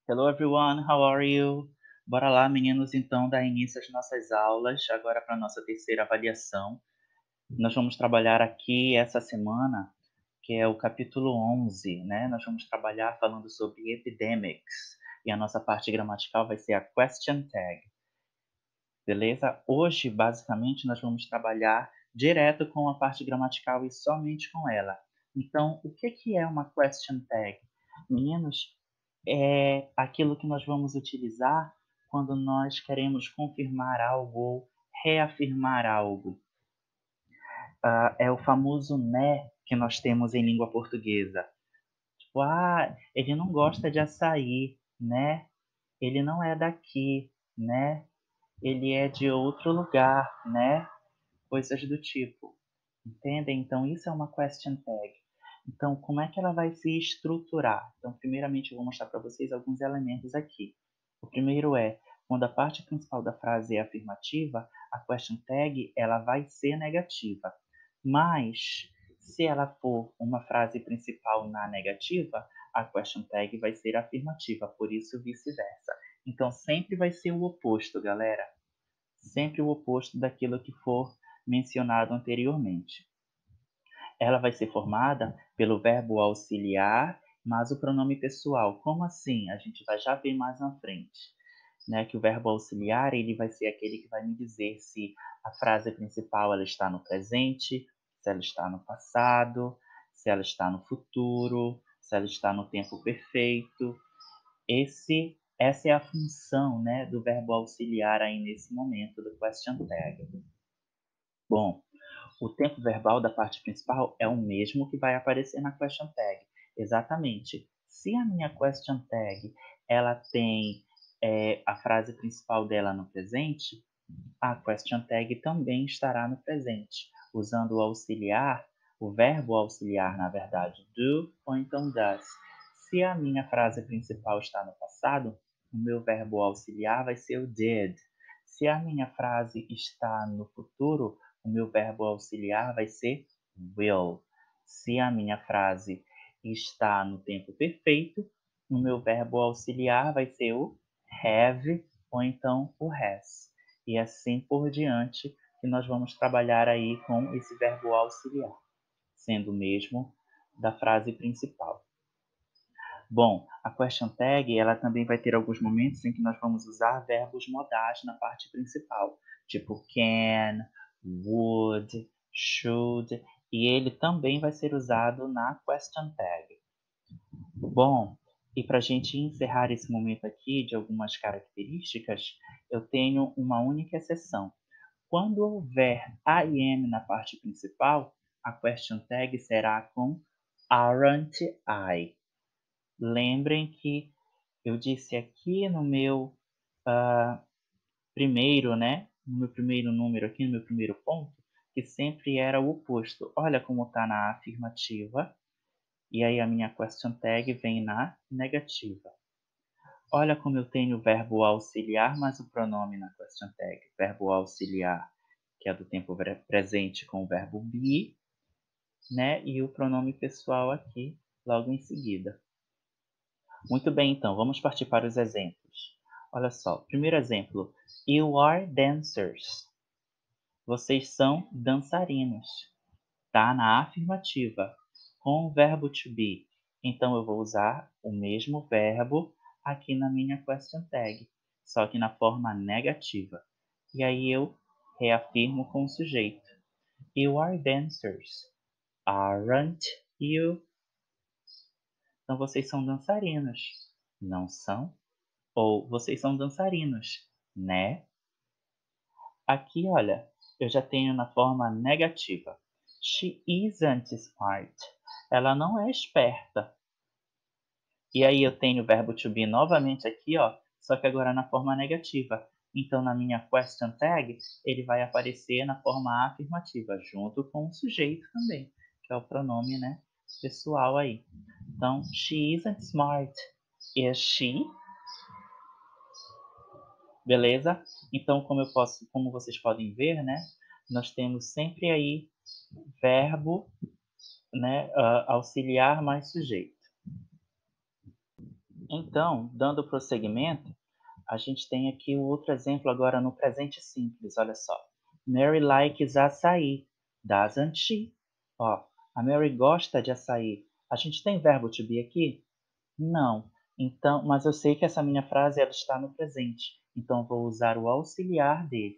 Hello everyone, how are you? Bora lá, meninos, então dar início às nossas aulas, agora para a nossa terceira avaliação. Nós vamos trabalhar aqui essa semana, que é o capítulo 11, né? Nós vamos trabalhar falando sobre epidemics, e a nossa parte gramatical vai ser a question tag, beleza? Hoje, basicamente, nós vamos trabalhar direto com a parte gramatical e somente com ela. Então, o que é uma question tag? Meninos, é aquilo que nós vamos utilizar quando nós queremos confirmar algo ou reafirmar algo. É o famoso né que nós temos em língua portuguesa. Tipo, ele não gosta de açaí, né? Ele não é daqui, né? Ele é de outro lugar, né? Coisas do tipo. Entendem? Então, isso é uma question tag. Então, como é que ela vai se estruturar? Então, primeiramente, eu vou mostrar para vocês alguns elementos aqui. O primeiro é, quando a parte principal da frase é afirmativa, a question tag ela vai ser negativa. Mas, se ela for uma frase principal na negativa, a question tag vai ser afirmativa, por isso vice-versa. Então, sempre vai ser o oposto, galera. Sempre o oposto daquilo que for mencionado anteriormente. Ela vai ser formada pelo verbo auxiliar, mas o pronome pessoal. Como assim? A gente vai já ver mais na frente. Né, que o verbo auxiliar ele vai ser aquele que vai me dizer se a frase principal ela está no presente, se ela está no passado, se ela está no futuro, se ela está no tempo perfeito. Essa é a função, né, do verbo auxiliar aí nesse momento do question tag. Bom, o tempo verbal da parte principal é o mesmo que vai aparecer na question tag. Exatamente. Se a minha question tag ela tem a frase principal dela no presente, a question tag também estará no presente, usando o auxiliar, o verbo auxiliar, na verdade, do ou então does. Se a minha frase principal está no passado, o meu verbo auxiliar vai ser o did. Se a minha frase está no futuro, o meu verbo auxiliar vai ser will. Se a minha frase está no tempo perfeito, o meu verbo auxiliar vai ser o have ou então o has. E assim por diante, que nós vamos trabalhar aí com esse verbo auxiliar, sendo o mesmo da frase principal. Bom, a question tag ela também vai ter alguns momentos em que nós vamos usar verbos modais na parte principal, tipo can, would, should, e ele também vai ser usado na question tag. Bom, e para a gente encerrar esse momento aqui de algumas características, eu tenho uma única exceção. Quando houver I am na parte principal, a question tag será com aren't I. Lembrem que eu disse aqui no meu primeiro, né? No meu primeiro número aqui, no meu primeiro ponto, que sempre era o oposto. Olha como está na afirmativa, e aí a minha question tag vem na negativa. Olha como eu tenho o verbo auxiliar mais o pronome na question tag. Verbo auxiliar, que é do tempo presente com o verbo be, né? E o pronome pessoal aqui logo em seguida. Muito bem, então, vamos partir para os exemplos. Olha só, primeiro exemplo. You are dancers. Vocês são dançarinos. Tá na afirmativa, com o verbo to be. Então, eu vou usar o mesmo verbo aqui na minha question tag, só que na forma negativa. E aí eu reafirmo com o sujeito. You are dancers, aren't you? Então, vocês são dançarinos, não são? Ou vocês são dançarinos, né? Aqui, olha, eu já tenho na forma negativa. She isn't smart. Ela não é esperta. E aí eu tenho o verbo to be novamente aqui, ó, só que agora na forma negativa. Então, na minha question tag, ele vai aparecer na forma afirmativa, junto com o sujeito também, que é o pronome, né, pessoal aí. Então, she isn't smart. Is she? Beleza? Então, como vocês podem ver, né, nós temos sempre aí verbo, né, auxiliar mais sujeito. Então, dando prosseguimento, a gente tem aqui o outro exemplo agora no presente simples, olha só. Mary likes açaí, doesn't she? Ó, a Mary gosta de açaí. A gente tem verbo to be aqui? Não. Então, mas eu sei que essa minha frase ela está no presente. Então, vou usar o auxiliar dele,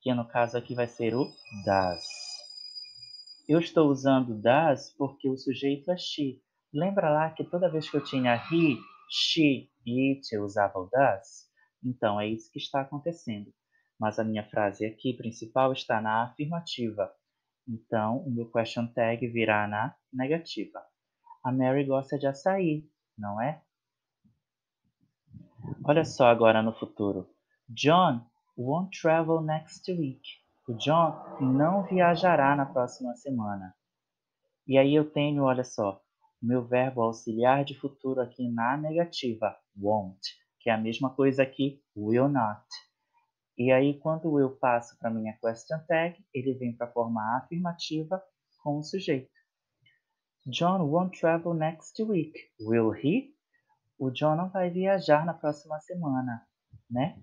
que no caso aqui vai ser o does. Eu estou usando does porque o sujeito é she. Lembra lá que toda vez que eu tinha he, she e it eu usava o does? Então, é isso que está acontecendo. Mas a minha frase aqui principal está na afirmativa. Então, o meu question tag virá na negativa. A Mary gosta de açaí, não é? Olha só agora no futuro. John won't travel next week. O John não viajará na próxima semana. E aí eu tenho, olha só, meu verbo auxiliar de futuro aqui na negativa, won't, que é a mesma coisa aqui, will not. E aí quando eu passo para minha question tag, ele vem para a forma afirmativa com o sujeito. John won't travel next week, will he? O John não vai viajar na próxima semana, né?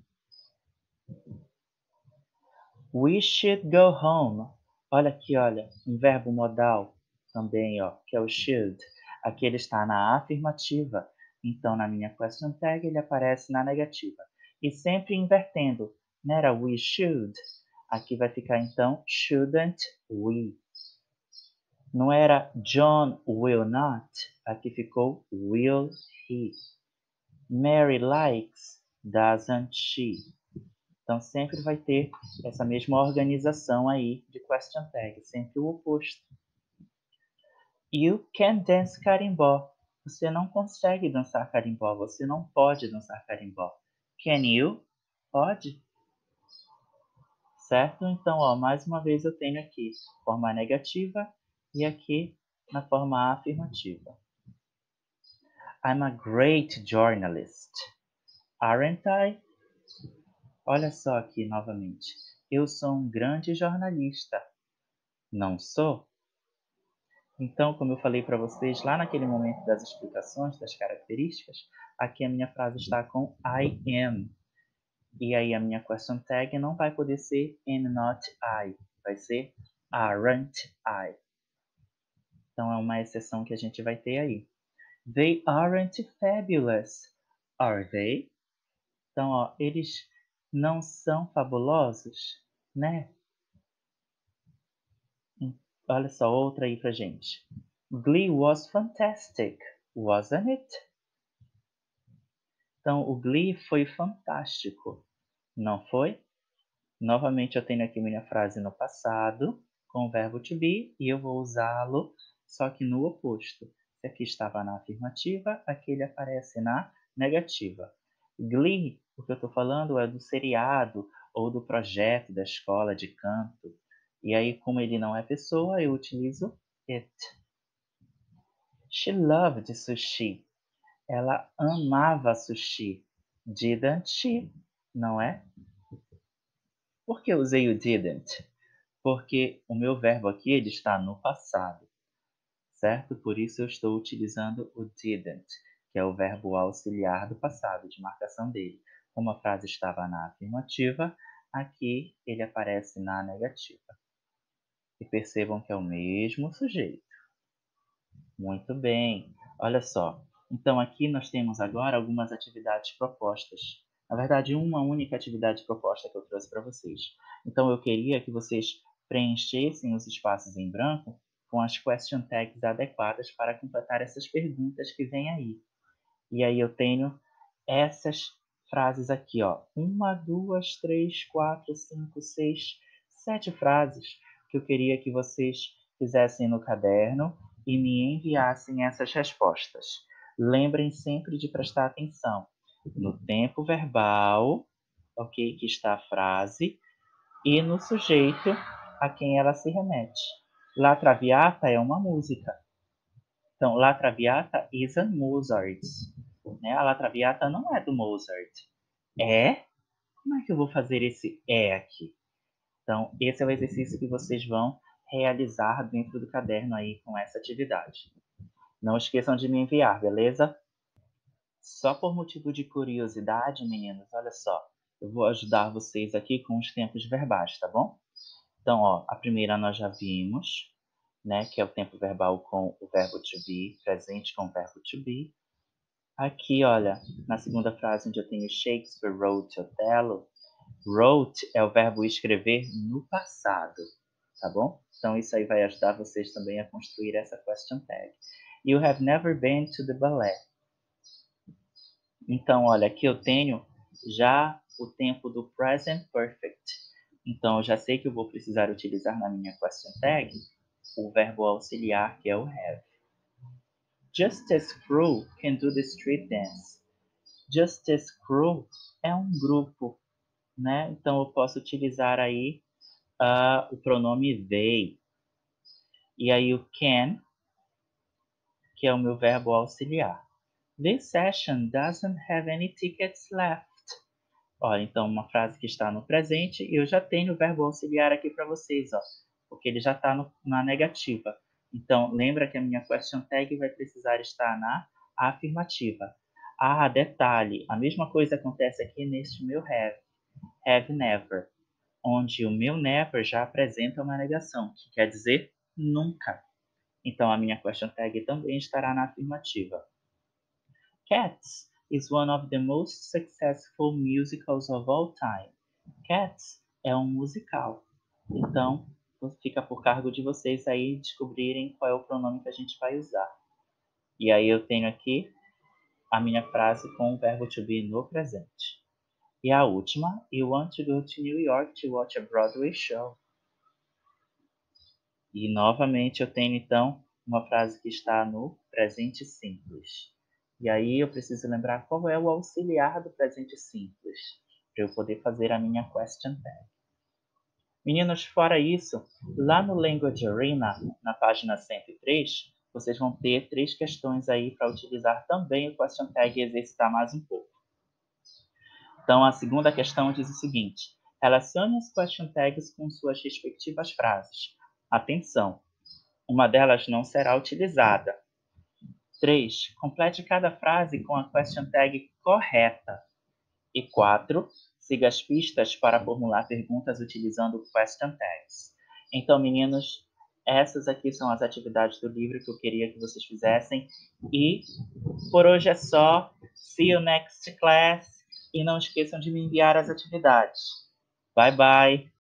We should go home. Olha aqui, olha, um verbo modal também, ó, que é o should. Aqui ele está na afirmativa, então na minha question tag ele aparece na negativa. E sempre invertendo, não era we should? Aqui vai ficar então shouldn't we. Não era John will not? Aqui ficou will he. Mary likes, doesn't she? Então sempre vai ter essa mesma organização aí de question tag, sempre o oposto. You can dance carimbó. Você não consegue dançar carimbó, você não pode dançar carimbó. Can you? Pode? Certo? Então, ó, mais uma vez eu tenho aqui forma negativa e aqui na forma afirmativa. I'm a great journalist. Aren't I? Olha só aqui novamente. Eu sou um grande jornalista. Não sou? Então, como eu falei para vocês lá naquele momento das explicações das características, aqui a minha frase está com I am. E aí a minha question tag não vai poder ser am not I, vai ser aren't I. Então é uma exceção que a gente vai ter aí. They aren't fabulous, are they? Então, ó, eles não são fabulosos, né? Olha só, outra aí pra gente. Glee was fantastic, wasn't it? Então, o Glee foi fantástico, não foi? Novamente, eu tenho aqui minha frase no passado, com o verbo to be, e eu vou usá-lo, só que no oposto. Se aqui estava na afirmativa, aqui ele aparece na negativa. Glee, o que eu estou falando é do seriado ou do projeto da escola de canto. E aí, como ele não é pessoa, eu utilizo it. She loved sushi. Ela amava sushi. Didn't she? Não é? Por que eu usei o didn't? Porque o meu verbo aqui ele está no passado, certo? Por isso eu estou utilizando o didn't, que é o verbo auxiliar do passado, de marcação dele. Como a frase estava na afirmativa, aqui ele aparece na negativa. E percebam que é o mesmo sujeito. Muito bem. Olha só. Então aqui nós temos agora algumas atividades propostas. Na verdade, uma única atividade proposta que eu trouxe para vocês. Então eu queria que vocês preenchessem os espaços em branco com as question tags adequadas para completar essas perguntas que vêm aí. E aí eu tenho essas frases aqui, ó. 1, 2, 3, 4, 5, 6, 7 frases que eu queria que vocês fizessem no caderno e me enviassem essas respostas. Lembrem sempre de prestar atenção no tempo verbal, ok, que está a frase, e no sujeito a quem ela se remete. La Traviata é uma música. Então, La Traviata is a Mozart. Né? A La Traviata não é do Mozart. É? Como é que eu vou fazer esse é aqui? Então, esse é o exercício que vocês vão realizar dentro do caderno aí com essa atividade. Não esqueçam de me enviar, beleza? Só por motivo de curiosidade, meninos, olha só, eu vou ajudar vocês aqui com os tempos verbais, tá bom? Então, ó, a primeira nós já vimos, né, que é o tempo verbal com o verbo to be, presente com o verbo to be. Aqui, olha, na segunda frase onde eu tenho Shakespeare wrote Othello, wrote é o verbo escrever no passado, tá bom? Então isso aí vai ajudar vocês também a construir essa question tag. You have never been to the ballet. Então, olha, aqui eu tenho já o tempo do present perfect. Então, eu já sei que eu vou precisar utilizar na minha question tag o verbo auxiliar, que é o have. Justice Crew can do the street dance. Justice Crew é um grupo, né? Então, eu posso utilizar aí o pronome they. E aí o can, que é o meu verbo auxiliar. This session doesn't have any tickets left. Olha, então uma frase que está no presente e eu já tenho o verbo auxiliar aqui para vocês, ó, porque ele já está na negativa. Então, lembra que a minha question tag vai precisar estar na afirmativa. Ah, detalhe, a mesma coisa acontece aqui neste meu have never, onde o meu never já apresenta uma negação, que quer dizer nunca. Então, a minha question tag também estará na afirmativa. Cats is one of the most successful musicals of all time. Cats é um musical. Então, fica por cargo de vocês aí descobrirem qual é o pronome que a gente vai usar. E aí eu tenho aqui a minha frase com o verbo to be no presente. E a última, you want to go to New York to watch a Broadway show. E novamente eu tenho então uma frase que está no presente simples. E aí eu preciso lembrar qual é o auxiliar do presente simples, para eu poder fazer a minha question tag. Meninos, fora isso, lá no Language Arena, na página 103, vocês vão ter 3 questões aí para utilizar também o question tag e exercitar mais um pouco. Então, a segunda questão diz o seguinte: relacione as question tags com suas respectivas frases. Atenção! Uma delas não será utilizada. 3. Complete cada frase com a question tag correta. E 4. Siga as pistas para formular perguntas utilizando question tags. Então, meninos, essas aqui são as atividades do livro que eu queria que vocês fizessem. E por hoje é só. See you next class. E não esqueçam de me enviar as atividades. Bye, bye!